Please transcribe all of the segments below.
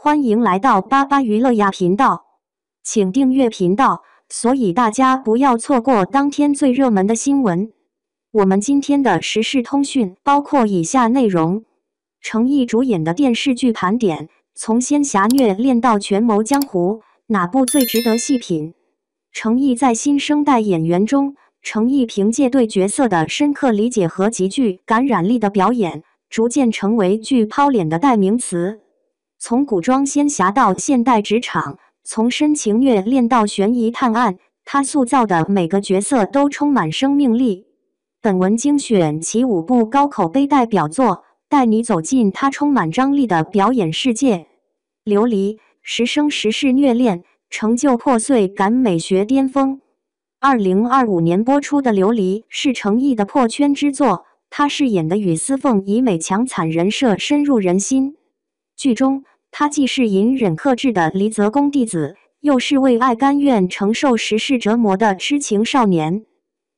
欢迎来到巴巴娱乐呀频道，请订阅频道，所以大家不要错过当天最热门的新闻。我们今天的时事通讯包括以下内容：程毅主演的电视剧盘点，从仙侠虐恋到权谋江湖，哪部最值得细品？程毅在新生代演员中，程毅凭借对角色的深刻理解和极具感染力的表演，逐渐成为剧抛脸的代名词。从古装仙侠到现代职场，从深情虐恋到悬疑探案，他塑造的每个角色都充满生命力。本文精选其5部高口碑代表作，带你走进他充满张力的表演世界。琉璃，时生时世虐恋，成就破碎感美学巅峰。2025年播出的《琉璃》是程毅的破圈之作，他饰演的雨丝凤以美强惨人设深入人心。剧中，他既是隐忍克制的离泽宫弟子，又是为爱甘愿承受时世折磨的痴情少年。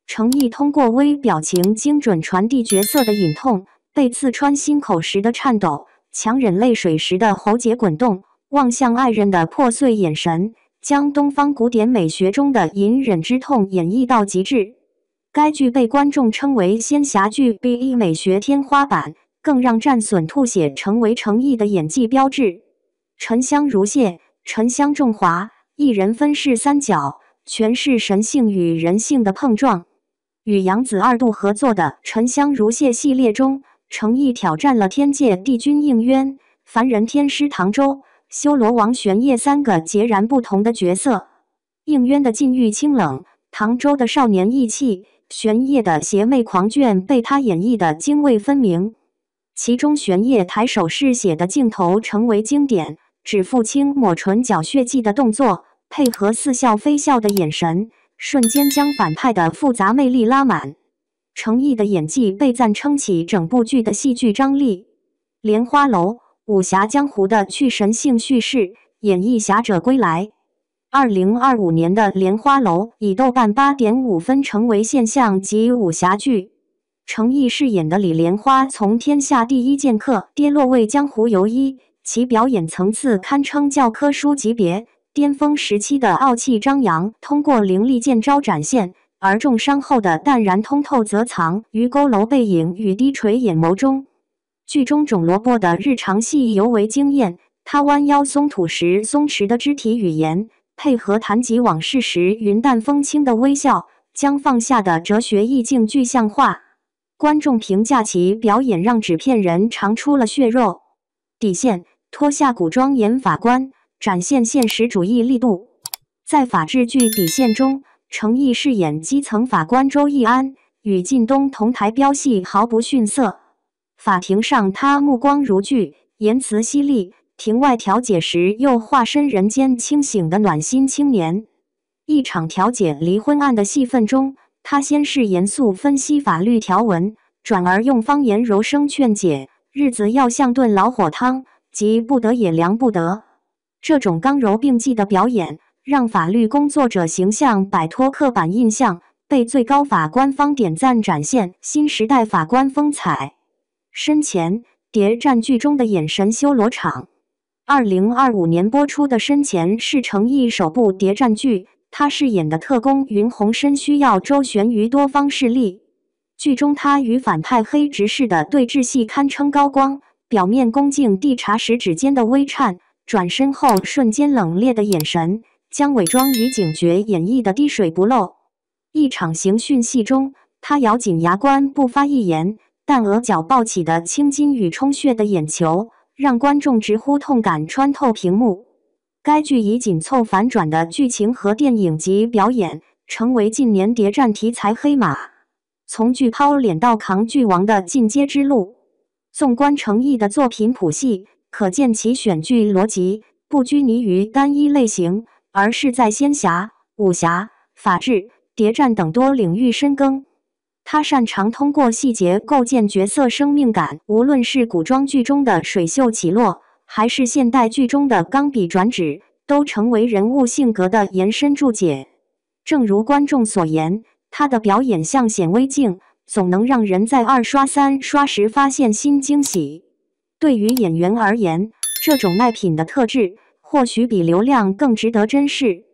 程毅通过微表情精准传递角色的隐痛，被刺穿心口时的颤抖，强忍泪水时的喉结滚动，望向爱人的破碎眼神，将东方古典美学中的隐忍之痛演绎到极致。该剧被观众称为仙侠剧 BE 美学天花板，更让战损吐血成为程毅的演技标志。沉香如屑，沉香重华，一人分饰3角，诠释神性与人性的碰撞。与杨紫2度合作的《沉香如屑》系列中，程毅挑战了天界帝君应渊、凡人天师唐周、修罗王玄烨3个截然不同的角色。应渊的禁欲清冷，唐周的少年义气，玄烨的邪魅狂狷被他演绎的泾渭分明。其中玄烨抬手试血的镜头成为经典，指腹轻抹唇角血迹的动作，配合似笑非笑的眼神，瞬间将反派的复杂魅力拉满。程毅的演技被赞撑起整部剧的戏剧张力。莲花楼，武侠江湖的去神性叙事，演绎侠者归来。2025年的《莲花楼》以豆瓣8.5分成为现象级武侠剧。程毅饰演的李莲花从天下第一剑客跌落为江湖游医，其表演层次堪称教科书级别，巅峰时期的傲气张扬通过凌厉剑招展现，而重伤后的淡然通透则藏于佝偻背影与低垂眼眸中。剧中种萝卜的日常戏尤为惊艳，他弯腰松土时松弛的肢体语言，配合谈及往事时云淡风轻的微笑，将放下的哲学意境具象化。观众评价其表演让纸片人尝出了血肉。底线，脱下古装演法官，展现现实主义力度。在法治剧《底线》中，程毅饰演基层法官周易安，与靳东同台飙戏毫不逊色。法庭上他目光如炬，言辞犀利；庭外调解时又化身人间清醒的暖心青年。一场调解离婚案的戏份中，他先是严肃分析法律条文，转而用方言柔声劝解，日子要像炖老火汤，即不得也凉不得。这种刚柔并济的表演，让法律工作者形象摆脱刻板印象，被最高法官方点赞，展现新时代法官风采。深潜，谍战剧中的眼神修罗场。2025年播出的《深潜》是程毅首部谍战剧，他饰演的特工云鸿深需要周旋于多方势力。剧中他与反派黑执事的对峙戏堪称高光，表面恭敬地查实指尖的微颤，转身后瞬间冷冽的眼神，将伪装与警觉演绎的滴水不漏。一场刑讯戏中，他咬紧牙关不发一言，但额角爆起的青筋与充血的眼球，让观众直呼痛感穿透屏幕。该剧以紧凑反转的剧情和电影级表演，成为近年谍战题材黑马。从剧抛脸到扛剧王的进阶之路。纵观程毅的作品谱系，可见其选剧逻辑不拘泥于单一类型，而是在仙侠、武侠、法治、谍战等多领域深耕。他擅长通过细节构建角色生命感，无论是古装剧中的水袖起落，还是现代剧中的钢笔转指，都成为人物性格的延伸注解。正如观众所言，他的表演像显微镜，总能让人在2刷3刷时发现新惊喜。对于演员而言，这种卖品的特质，或许比流量更值得珍视。